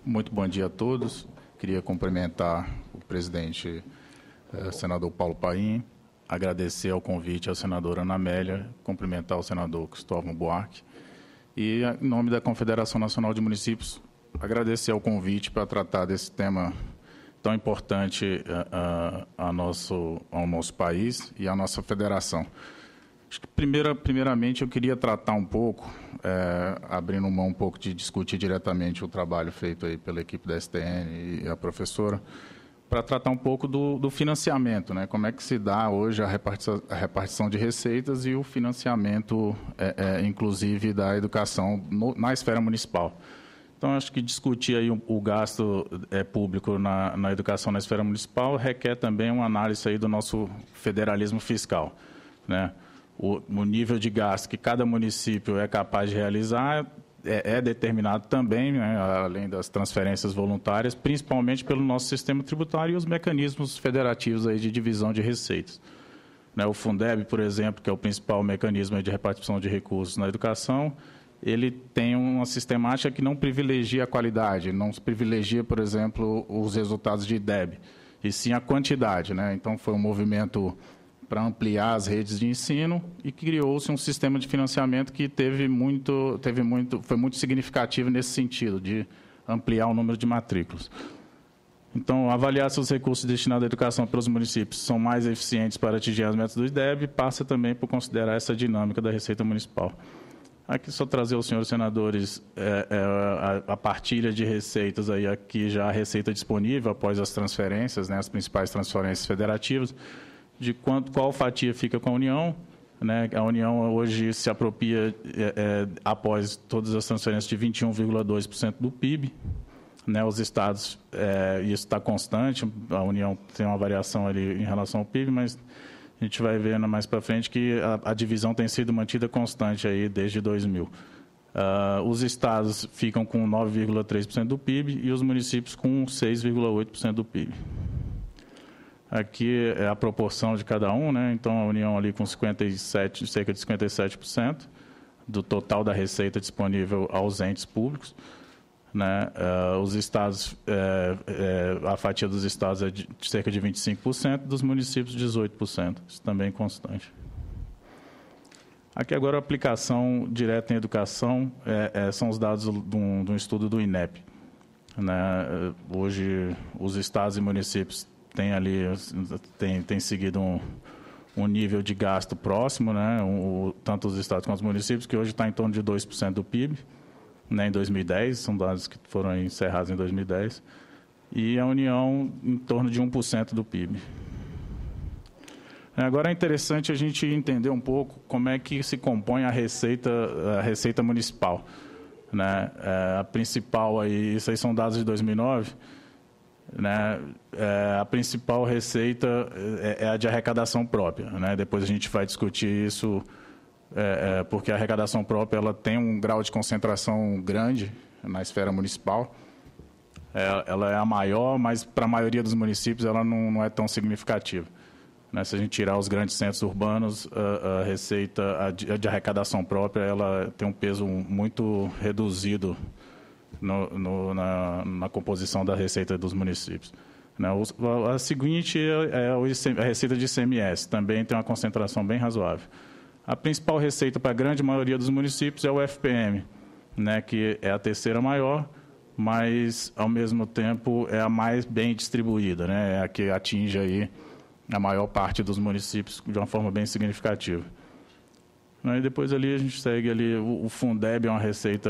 Muito bom dia a todos. Queria cumprimentar o presidente, senador Paulo Paim, agradecer ao convite à senadora Ana Amélia, cumprimentar o senador Cristóvão Buarque e, em nome da Confederação Nacional de Municípios, agradecer ao convite para tratar desse tema tão importante ao nosso país e à nossa federação. Acho que, primeiramente, eu queria tratar um pouco, abrindo mão um pouco de discutir diretamente o trabalho feito aí pela equipe da STN e a professora, para tratar um pouco do financiamento, né? Como é que se dá hoje a repartição de receitas e o financiamento, inclusive, da educação na esfera municipal. Então, acho que discutir aí o gasto público na educação na esfera municipal requer também uma análise aí do nosso federalismo fiscal, né? O nível de gasto que cada município é capaz de realizar é determinado também, né, além das transferências voluntárias, principalmente pelo nosso sistema tributário e os mecanismos federativos aí de divisão de receitas. Né, o Fundeb, por exemplo, que é o principal mecanismo de repartição de recursos na educação, ele tem uma sistemática que não privilegia a qualidade, não privilegia, por exemplo, os resultados de IDEB, e sim a quantidade, né? Então, foi um movimento para ampliar as redes de ensino e criou-se um sistema de financiamento que foi muito significativo nesse sentido, de ampliar o número de matrículas. Então, avaliar se os recursos destinados à educação pelos municípios são mais eficientes para atingir as metas do IDEB passa também por considerar essa dinâmica da Receita Municipal. Aqui só trazer aos senhores senadores a partilha de receitas, aí aqui já a receita disponível após as transferências, né, as principais transferências federativas, de qual fatia fica com a União, né? A União hoje se apropria, após todas as transferências, de 21,2% do PIB. Né? Os estados, isso está constante, a União tem uma variação ali em relação ao PIB, mas a gente vai ver mais para frente que a divisão tem sido mantida constante aí desde 2000. Os estados ficam com 9,3% do PIB e os municípios com 6,8% do PIB. Aqui é a proporção de cada um, né? Então, a União ali com cerca de 57% do total da receita disponível aos entes públicos, né? Os estados, a fatia dos estados é de cerca de 25%, dos municípios 18%, isso também é constante. Aqui agora a aplicação direta em educação são os dados de um estudo do INEP. Né? Hoje, os estados e municípios tem seguido um nível de gasto próximo, né? Tanto os estados quanto os municípios, que hoje está em torno de 2% do PIB, né? Em 2010, são dados que foram encerrados em 2010, e a União em torno de 1% do PIB. Agora é interessante a gente entender um pouco como é que se compõe a receita municipal. Né? A principal, isso aí são dados de 2009, né? A principal receita é a de arrecadação própria, né? Depois a gente vai discutir isso, porque a arrecadação própria ela tem um grau de concentração grande na esfera municipal. Ela é a maior, mas para a maioria dos municípios ela não é tão significativa. Né? Se a gente tirar os grandes centros urbanos, a receita de arrecadação própria ela tem um peso muito reduzido na composição da receita dos municípios. A seguinte é a receita de ICMS, também tem uma concentração bem razoável. A principal receita para a grande maioria dos municípios é o FPM, né, que é a terceira maior, mas, ao mesmo tempo, é a mais bem distribuída, né, é a que atinge aí a maior parte dos municípios de uma forma bem significativa. E depois ali a gente segue ali, o Fundeb é uma receita,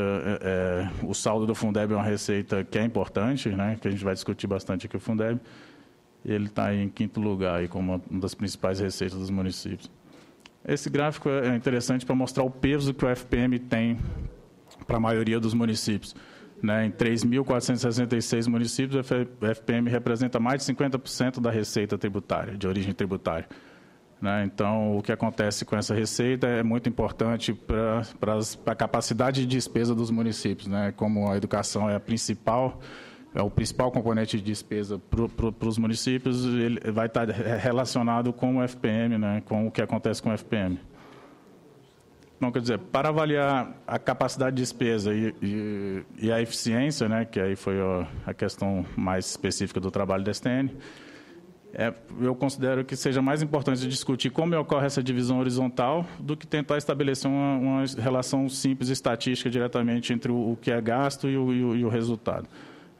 o saldo do Fundeb é uma receita que é importante, né, que a gente vai discutir bastante aqui o Fundeb. Ele está em quinto lugar aí, como uma das principais receitas dos municípios. Esse gráfico é interessante para mostrar o peso que o FPM tem para a maioria dos municípios. Né, em 3.466 municípios, o FPM representa mais de 50% da receita tributária, de origem tributária. Né? Então, o que acontece com essa receita é muito importante para a capacidade de despesa dos municípios. Né? Como a educação é o principal componente de despesa para os municípios, ele vai estar relacionado com o FPM, né? Com o que acontece com o FPM. Então, quer dizer, para avaliar a capacidade de despesa e a eficiência, né, que aí foi a questão mais específica do trabalho da STN, eu considero que seja mais importante discutir como ocorre essa divisão horizontal do que tentar estabelecer uma relação simples estatística diretamente entre o que é gasto e o resultado.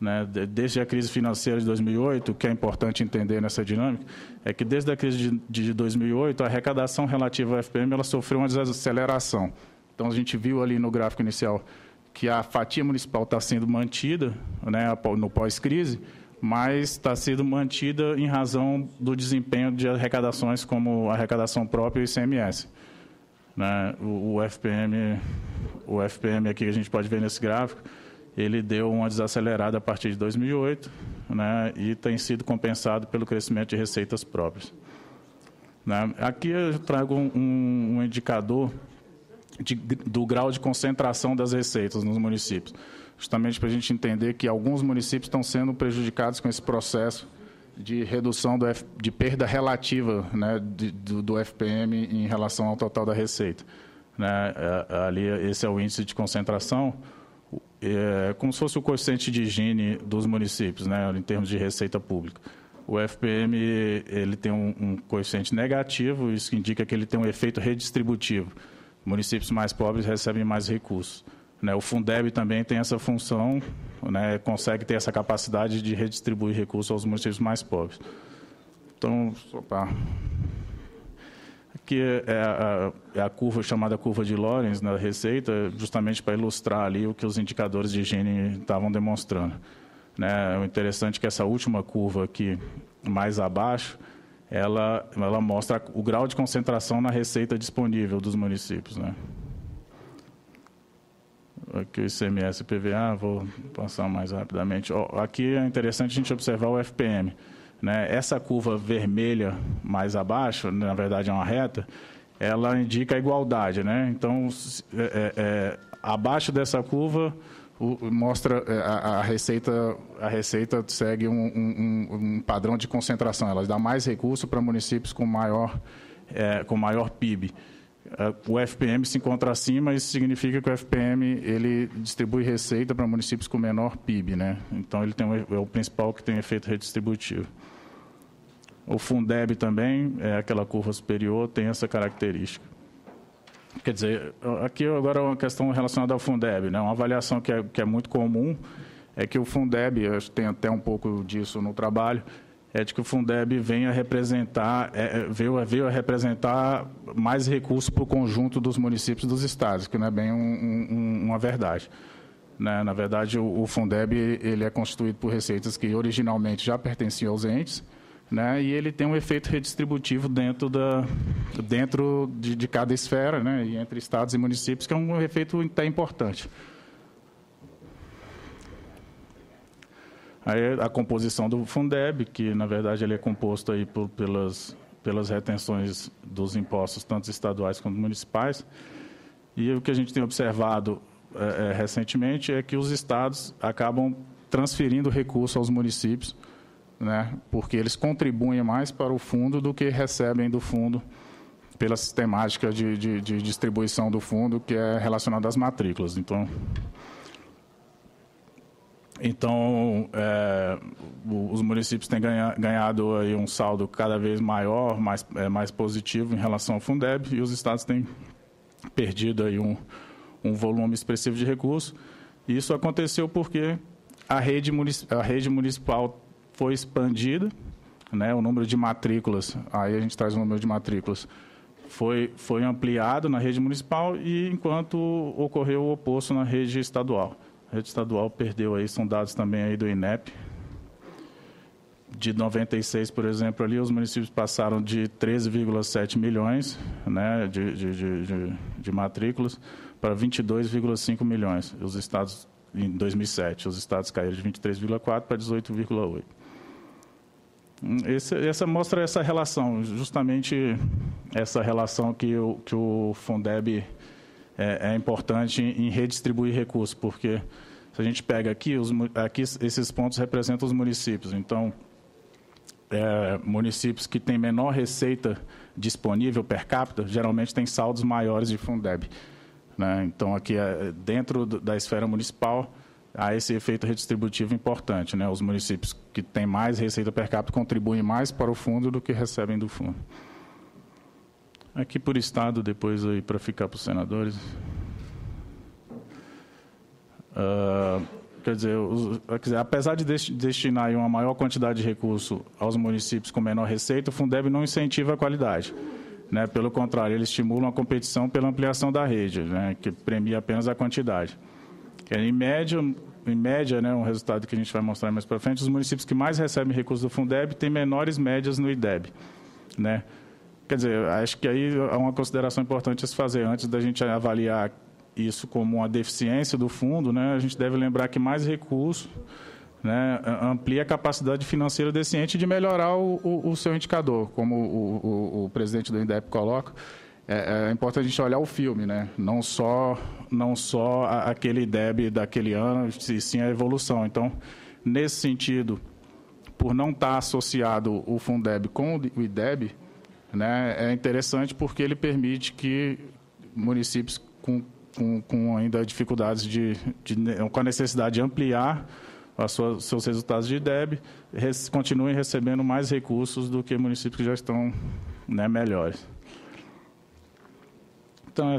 Né? Desde a crise financeira de 2008, o que é importante entender nessa dinâmica é que desde a crise de 2008, a arrecadação relativa ao FPM ela sofreu uma desaceleração. Então, a gente viu ali no gráfico inicial que a fatia municipal está sendo mantida, né, no pós-crise, mas está sendo mantida em razão do desempenho de arrecadações como a arrecadação própria e o ICMS. Né? O FPM aqui que a gente pode ver nesse gráfico, ele deu uma desacelerada a partir de 2008, né, e tem sido compensado pelo crescimento de receitas próprias. Né? Aqui eu trago um indicador do grau de concentração das receitas nos municípios, justamente para a gente entender que alguns municípios estão sendo prejudicados com esse processo de redução de perda relativa, né, do FPM em relação ao total da receita. Né? Ali, esse é o índice de concentração, como se fosse o coeficiente de Gini dos municípios, né, em termos de receita pública. O FPM ele tem um coeficiente negativo, isso indica que ele tem um efeito redistributivo. Municípios mais pobres recebem mais recursos. Né, o Fundeb também tem essa função, né, consegue ter essa capacidade de redistribuir recursos aos municípios mais pobres. Então, aqui é a curva chamada curva de Lorenz na receita, justamente para ilustrar ali o que os indicadores de Gini estavam demonstrando. Né, o interessante é que essa última curva aqui, mais abaixo, ela mostra o grau de concentração na receita disponível dos municípios. Né. Aqui o ICMS e PVA, vou passar mais rapidamente. Aqui é interessante a gente observar o FPM. Né? Essa curva vermelha mais abaixo, na verdade é uma reta, ela indica a igualdade. Né? Então, abaixo dessa curva, mostra a receita segue um padrão de concentração. Ela dá mais recurso para municípios com maior PIB. O FPM se encontra acima, isso significa que o FPM ele distribui receita para municípios com menor PIB, né? Então ele é o principal que tem efeito redistributivo. O Fundeb também, aquela curva superior, tem essa característica. Quer dizer, aqui agora é uma questão relacionada ao Fundeb, né? Uma avaliação que é muito comum é que o Fundeb, eu acho que tem até um pouco disso no trabalho, é de que o Fundeb veio a representar mais recursos para o conjunto dos municípios dos estados, que não é bem uma verdade. Né? Na verdade, o Fundeb ele é constituído por receitas que originalmente já pertenciam aos entes, né? E ele tem um efeito redistributivo dentro de cada esfera, né? E entre estados e municípios, que é um efeito até importante. Aí a composição do Fundeb, que na verdade ele é composto aí pelas retenções dos impostos, tanto estaduais quanto municipais. E o que a gente tem observado recentemente é que os estados acabam transferindo recursos aos municípios, né, porque eles contribuem mais para o fundo do que recebem do fundo pela sistemática de distribuição do fundo, que é relacionada às matrículas. Então, os municípios têm ganhado aí um saldo cada vez maior, mais positivo em relação ao Fundeb, e os estados têm perdido aí um volume expressivo de recursos. E isso aconteceu porque a rede municipal foi expandida, né, o número de matrículas, aí a gente traz o número de matrículas, foi ampliado na rede municipal, e enquanto ocorreu o oposto na rede estadual. A rede estadual perdeu aí, são dados também aí do INEP. De 96, por exemplo, ali os municípios passaram de 13,7 milhões, né, de matrículas para 22,5 milhões. Os estados, em 2007, os estados caíram de 23,4 para 18,8. Essa mostra essa relação, justamente essa relação que o Fundeb é importante em redistribuir recursos, porque se a gente pega aqui esses pontos representam os municípios. Então, municípios que têm menor receita disponível per capita, geralmente têm saldos maiores de Fundeb. né? Então, aqui, dentro da esfera municipal, há esse efeito redistributivo importante, né? Os municípios que têm mais receita per capita contribuem mais para o fundo do que recebem do fundo. Aqui por estado, depois aí para ficar para os senadores. Quer dizer, apesar de destinar aí uma maior quantidade de recurso aos municípios com menor receita, o Fundeb não incentiva a qualidade, né? Pelo contrário, ele estimula a competição pela ampliação da rede, né? Que premia apenas a quantidade. Em média, né, um resultado que a gente vai mostrar mais para frente, os municípios que mais recebem recursos do Fundeb têm menores médias no IDEB, né? Quer dizer, acho que aí há uma consideração importante a se fazer. Antes da gente avaliar isso como uma deficiência do fundo, né, a gente deve lembrar que mais recursos, né, amplia a capacidade financeira desse ente de melhorar o seu indicador, como o presidente do INDEP coloca. É importante a gente olhar o filme, né? Não só aquele IDEB daquele ano, e sim a evolução. Então, nesse sentido, por não estar associado o Fundeb com o IDEB, né, é interessante porque ele permite que municípios com ainda dificuldades com a necessidade de ampliar seus resultados de IDEB, continuem recebendo mais recursos do que municípios que já estão, né, melhores. Então,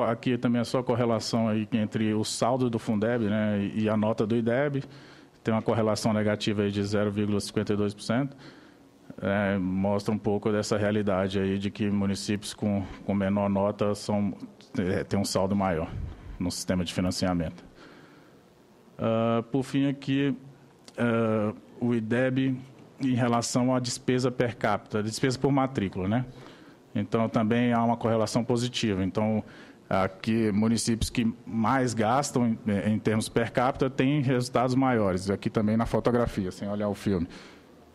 aqui também é só a correlação aí entre o saldo do Fundeb, né, e a nota do IDEB. Tem uma correlação negativa aí de 0,52%. Mostra um pouco dessa realidade aí de que municípios com menor nota têm um saldo maior no sistema de financiamento. Por fim, aqui, o IDEB em relação à despesa per capita, despesa por matrícula, né? Então, também há uma correlação positiva. Então, aqui, municípios que mais gastam em termos per capita têm resultados maiores. Aqui também na fotografia, sem olhar o filme,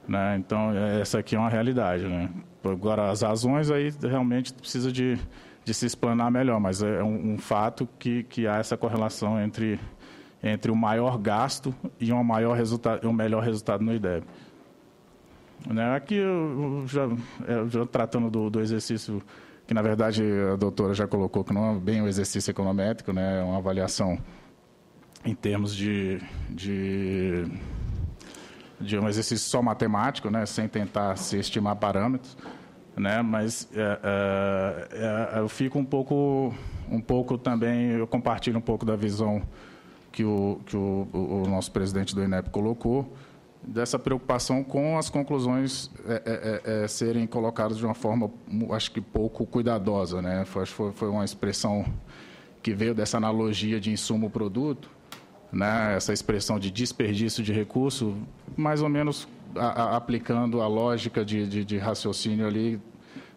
né? Então, essa aqui é uma realidade, né? Agora, as razões aí realmente precisa de se explanar melhor, mas é um fato que há essa correlação entre o maior gasto e um melhor resultado no IDEB. Aqui, já tratando do exercício, que na verdade a doutora já colocou que não é bem um exercício econométrico, né? É uma avaliação em termos de um exercício só matemático, né? Sem tentar se estimar parâmetros, né? Mas eu fico um pouco também, eu compartilho um pouco da visão que o nosso presidente do INEP colocou, dessa preocupação com as conclusões serem colocadas de uma forma, acho que pouco cuidadosa, né? Foi uma expressão que veio dessa analogia de insumo-produto, né? Essa expressão de desperdício de recurso, mais ou menos aplicando a lógica de raciocínio ali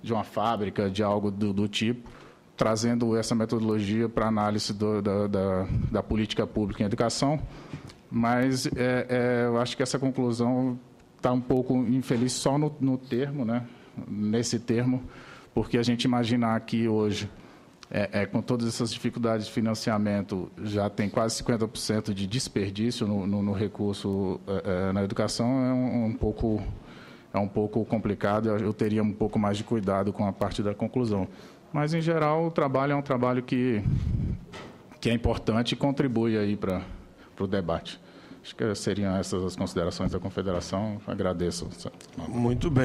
de uma fábrica, de algo do tipo, trazendo essa metodologia para análise da política pública em educação. Mas eu acho que essa conclusão está um pouco infeliz só no termo, né? Nesse termo, porque a gente imaginar que hoje, com todas essas dificuldades de financiamento, já tem quase 50% de desperdício no recurso na educação, é um pouco complicado. Eu teria um pouco mais de cuidado com a parte da conclusão. Mas, em geral, o trabalho é um trabalho que é importante e contribui aí para o debate. Acho que seriam essas as considerações da Confederação. Agradeço. Muito bem.